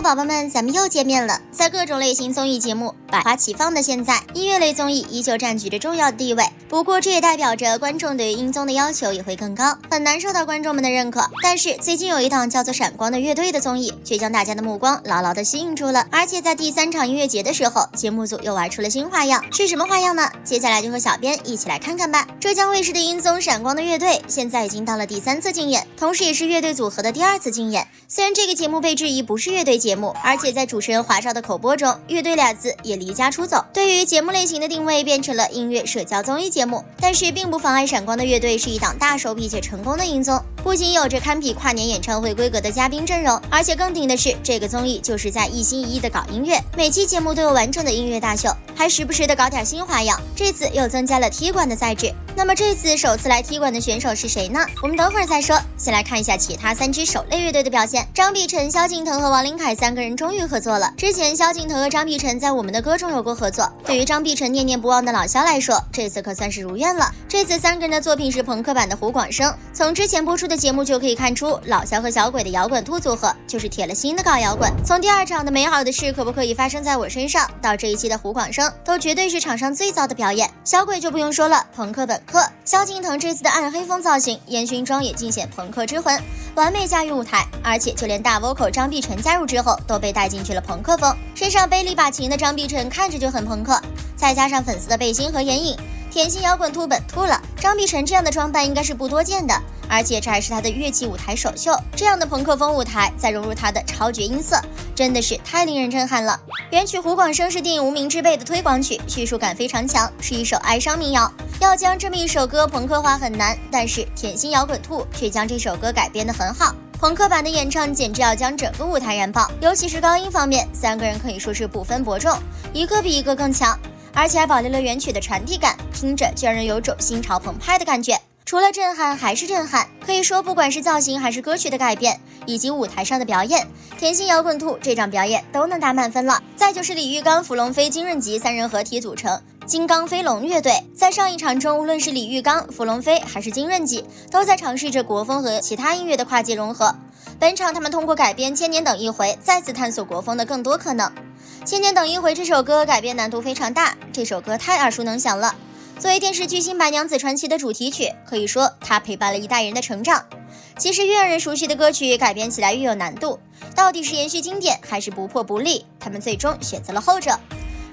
宝宝们，咱们又见面了。在各种类型综艺节目百花齐放的现在，音乐类综艺依旧占据着重要的地位。不过这也代表着观众对于音综的要求也会更高，很难受到观众们的认可。但是最近有一档叫做《闪光的乐队》的综艺，却将大家的目光牢牢的吸引住了。而且在第3场音乐节的时候，节目组又玩出了新花样，是什么花样呢？接下来就和小编一起来看看吧。浙江卫视的音综《闪光的乐队》现在已经到了第3次竞演，同时也是乐队组合的第2次竞演。虽然这个节目被质疑不是乐队节目，而且在主持人华少的口播中，乐队2字也离家出走，对于节目类型的定位变成了音乐社交综艺节目。但是并不妨碍闪光的乐队是一档大手笔且成功的音综，不仅有着堪比跨年演唱会规格的嘉宾阵容，而且更顶的是这个综艺就是在一心一意的搞音乐，每期节目都有完整的音乐大秀，还时不时的搞点新花样。这次又增加了踢馆的赛制，那么这次首次来踢馆的选手是谁呢？我们等会儿再说，先来看一下其他3支手类乐队的表现。张碧晨、萧敬腾和王琳凯3个人终于合作了。之前萧敬腾和张碧晨在《我们的歌》中有过合作，对于张碧晨念念不忘的老萧来说，这次可算是如愿了。这次3个人的作品是朋克版的胡广生，从之前播出的节目就可以看出，老萧和小鬼的摇滚兔组合就是铁了心的搞摇滚。从第2场的美好的事可不可以发生在我身上，到这一期的胡广生，都绝对是场上最糟的表演。小鬼就不用说了，朋克本科。萧敬腾这次的暗黑风造型，烟熏妆也尽显朋克之魂，完美驾驭舞台，而且就连大 vocal 张碧晨加入之后，都被带进去了朋克风。身上背了一把琴的张碧晨看着就很朋克，再加上粉丝的背心和眼影，甜心摇滚兔本兔了。张碧晨这样的装扮应该是不多见的，而且这还是他的乐器舞台首秀，这样的朋克风舞台再融入他的超绝音色，真的是太令人震撼了。原曲胡广生是电影《无名之辈》的推广曲，叙述感非常强，是一首哀伤民谣。要将这么一首歌朋克化很难，但是甜心摇滚兔却将这首歌改编得很好。朋克版的演唱简直要将整个舞台燃爆，尤其是高音方面，3个人可以说是不分伯仲，一个比一个更强，而且还保留了原曲的传递感，听着就让人有种心潮澎湃的感觉。除了震撼还是震撼，可以说不管是造型还是歌曲的改变，以及舞台上的表演，甜心摇滚兔这场表演都能打满分了。再就是李玉刚、伏龙飞、金润吉3人合体组成金刚飞龙乐队，在上一场中，无论是李玉刚、伏龙飞还是金润吉，都在尝试着国风和其他音乐的跨界融合。本场他们通过改编《千年等一回》，再次探索国风的更多可能。《千年等一回》这首歌改编难度非常大，这首歌太耳熟能详了。作为电视剧《新白娘子传奇》的主题曲，可以说它陪伴了一代人的成长。其实越让人熟悉的歌曲改编起来越有难度，到底是延续经典还是不破不立？他们最终选择了后者。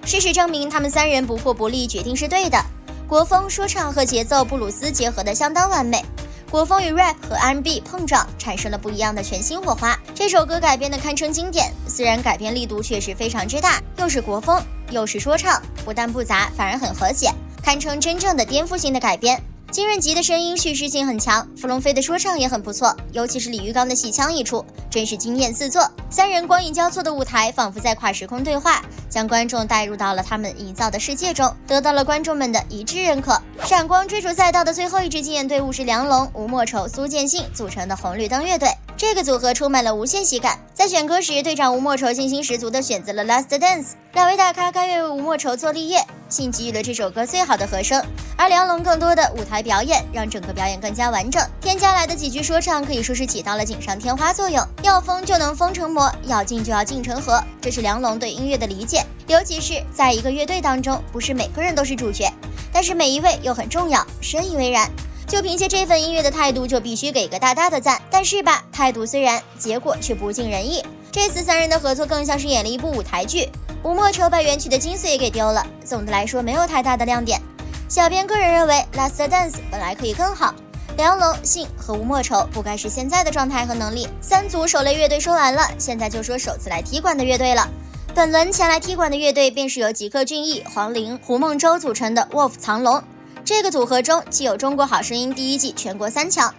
事实证明，他们3人不破不立决定是对的。国风说唱和节奏布鲁斯结合得相当完美，国风与 rap 和 R&B 碰撞，产生了不一样的全新火花。这首歌改编的堪称经典，虽然改编力度确实非常之大，又是国风又是说唱，不但不杂，反而很和谐，堪称真正的颠覆性的改编。金润吉的声音叙事性很强，伏龙飞的说唱也很不错，尤其是李玉刚的戏腔一出，真是惊艳四座。3人光影交错的舞台仿佛在跨时空对话，将观众带入到了他们营造的世界中，得到了观众们的一致认可。闪光追逐赛道的最后一支竞演队伍是梁龙、吴莫愁、苏建信组成的红绿灯乐队，这个组合充满了无限喜感。在选歌时，队长吴莫愁信心十足地选择了 Last Dance，2位大咖甘愿为吴莫愁做立业，信给予了这首歌最好的和声，而梁龙更多的舞台表演让整个表演更加完整，添加来的几句说唱可以说是起到了锦上添花作用。要疯就能疯成魔，要静就要静成河，这是梁龙对音乐的理解。尤其是在一个乐队当中，不是每个人都是主角，但是每一位又很重要，深以为然。就凭借这份音乐的态度，就必须给个大大的赞。但是吧，态度虽然，结果却不尽人意。这次3人的合作更像是演了一部舞台剧，吴莫愁把原曲的精髓也给丢了。总的来说，没有太大的亮点。小编个人认为 Last Dance 本来可以更好，梁龙、信和吴莫愁不该是现在的状态和能力。3组手类乐队说完了，现在就说首次来踢馆的乐队了。本轮前来踢馆的乐队便是由吉克隽逸、黄龄、胡梦舟组成的 Wolf 藏龙。这个组合中既有中国好声音第1季全国3强，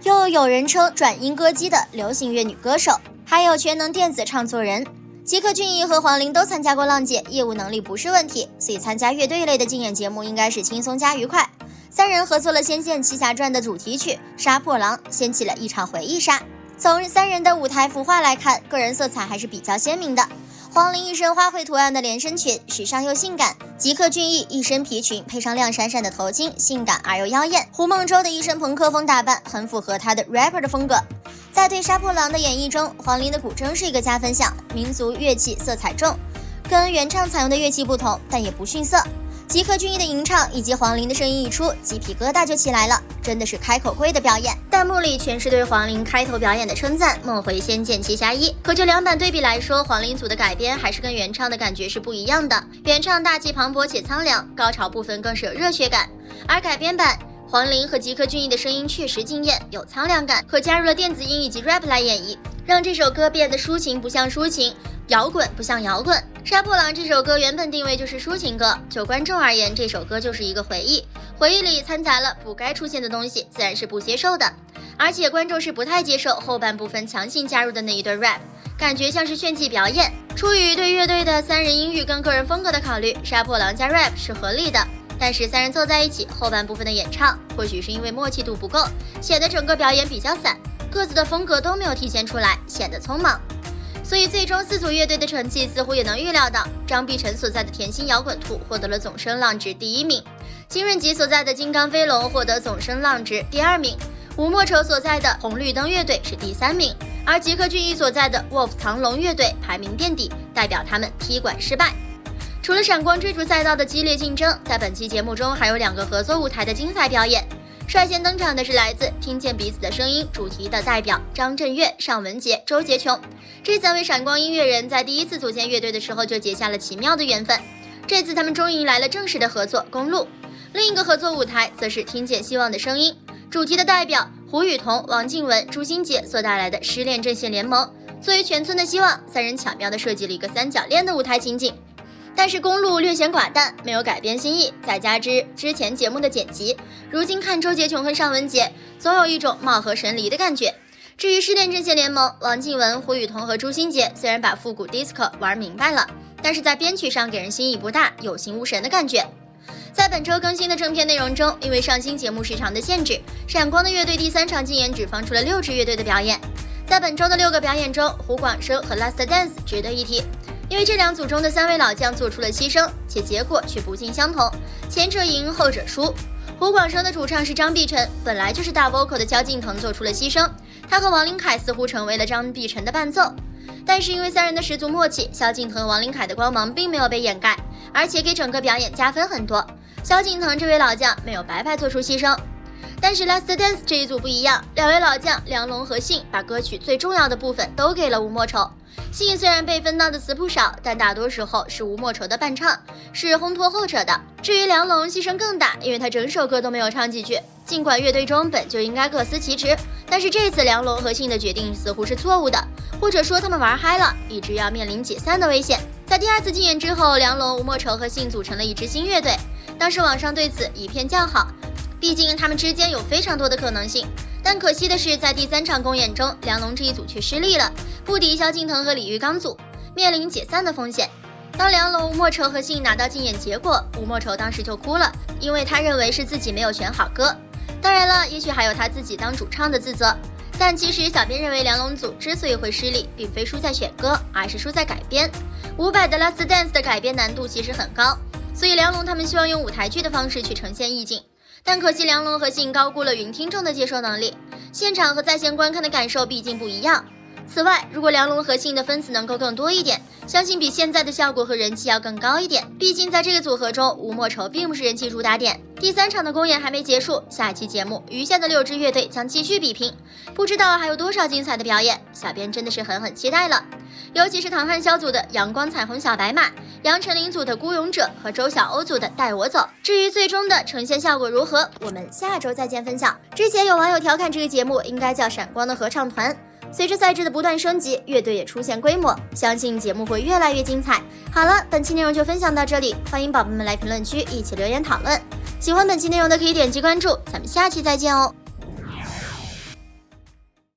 又有人称转音歌姬的流行乐女歌手，还有全能电子唱作人。吉克隽逸和黄龄都参加过浪姐，业务能力不是问题，所以参加乐队类的竞演节目应该是轻松加愉快。3人合作了《仙剑奇侠传》的主题曲《杀破狼》，掀起了一场回忆杀。从3人的舞台服化来看，个人色彩还是比较鲜明的。黄龄一身花卉图案的连身裙，时尚又性感；吉克隽逸一身皮裙配上亮闪闪的头巾，性感而又妖艳。胡梦舟的一身朋克风打扮，很符合她的 rapper 的风格。在对杀破狼的演绎中，黄龄的古筝是一个加分项，民族乐器色彩重，跟原唱采用的乐器不同，但也不逊色。吉克隽逸的吟唱以及黄龄的声音一出，鸡皮疙瘩就起来了，真的是开口跪的表演。弹幕里全是对黄龄开头表演的称赞，梦回《仙剑奇侠一》。可就两版对比来说，黄龄组的改编还是跟原唱的感觉是不一样的。原唱大气磅礴且苍凉，高潮部分更是有热血感，而改编版黄龄和吉克隽逸的声音确实惊艳，有苍凉感，可加入了电子音以及 rap 来演绎，让这首歌变得抒情不像抒情，摇滚不像摇滚。杀破狼这首歌原本定位就是抒情歌，就观众而言，这首歌就是一个回忆，回忆里掺杂了不该出现的东西，自然是不接受的。而且观众是不太接受后半部分强行加入的那一段 rap， 感觉像是炫技表演。出于对乐队的三人音域跟个人风格的考虑，杀破狼加 rap 是合理的。但是三人凑在一起，后半部分的演唱，或许是因为默契度不够，显得整个表演比较散，各自的风格都没有体现出来，显得匆忙。所以最终四组乐队的成绩似乎也能预料到，张碧晨所在的甜心摇滚兔获得了总声浪值第1名，金润吉所在的金刚飞龙获得总声浪值第2名，吴莫愁所在的红绿灯乐队是第3名，而吉克隽逸所在的 Wolf 藏龙乐队排名垫底，代表他们踢馆失败。除了闪光追逐赛道的激烈竞争，在本期节目中还有2个合作舞台的精彩表演。率先登场的是来自听见彼此的声音主题的代表张震岳、尚雯婕、周洁琼。这3位闪光音乐人在第一次组建乐队的时候就结下了奇妙的缘分，这次他们终于迎来了正式的合作公路。另一个合作舞台则是听见希望的声音主题的代表胡宇彤、王靖雯、朱星杰所带来的失恋阵线联盟。作为全村的希望，3人巧妙地设计了一个3角恋的舞台情景。但是公路略显寡淡，没有改编新意，再加之前节目的剪辑，如今看周洁琼和尚雯婕，总有一种貌合神离的感觉。至于失恋阵线联盟，王靖雯、胡宇彤和朱星杰虽然把复古 disco 玩明白了，但是在编曲上给人新意不大，有形无神的感觉。在本周更新的正片内容中，因为上新节目时长的限制，闪光的乐队第3场竞演只放出了6支乐队的表演。在本周的6个表演中，胡广生和 Last Dance 值得一提，因为这2组中的3位老将做出了牺牲，且结果却不尽相同，前者赢后者输。胡广生的主唱是张碧晨，本来就是大 vocal 的萧敬腾做出了牺牲，他和王琳凯似乎成为了张碧晨的伴奏。但是因为3人的十足默契，萧敬腾和王琳凯的光芒并没有被掩盖，而且给整个表演加分很多。萧敬腾这位老将没有白白做出牺牲。但是 Last Dance 这一组不一样，2位老将梁龙和信把歌曲最重要的部分都给了吴莫愁。信虽然被分到的词谱少，但大多时候是吴莫愁的伴唱，是烘托后者的。至于梁龙牺牲更大，因为他整首歌都没有唱几句。尽管乐队中本就应该各司其职，但是这次梁龙和信的决定似乎是错误的，或者说他们玩嗨了，以至于要面临解散的危险。在第2次竞演之后，梁龙、吴莫愁和信组成了一支新乐队，当时网上对此一片叫好，毕竟他们之间有非常多的可能性。但可惜的是，在第3场公演中，梁龙这一组却失利了，不敌萧敬腾和李玉刚组，面临解散的风险。当梁龙、吴莫愁和信拿到竞演结果，吴莫愁当时就哭了，因为他认为是自己没有选好歌。当然了，也许还有他自己当主唱的自责。但其实小编认为梁龙组之所以会失利，并非输在选歌，而是输在改编。伍佰的 Last Dance 的改编难度其实很高，所以梁龙他们希望用舞台剧的方式去呈现意境。但可惜梁龙和信高估了云听众的接受能力，现场和在线观看的感受毕竟不一样。此外，如果梁龙和信的粉丝能够更多一点，相信比现在的效果和人气要更高一点。毕竟在这个组合中，吴莫愁并不是人气主打点。第3场的公演还没结束，下一期节目余下的6支乐队将继续比拼，不知道还有多少精彩的表演，小编真的是很期待了。尤其是唐汉霄组的阳光彩虹小白马，杨丞琳组的孤勇者和周晓鸥组的带我走。至于最终的呈现效果如何，我们下周再见分享。之前有网友调侃这个节目应该叫闪光的合唱团，随着赛制的不断升级，乐队也出现规模，相信节目会越来越精彩。好了，本期内容就分享到这里，欢迎宝贝们来评论区一起留言讨论。喜欢本期内容的可以点击关注，咱们下期再见哦。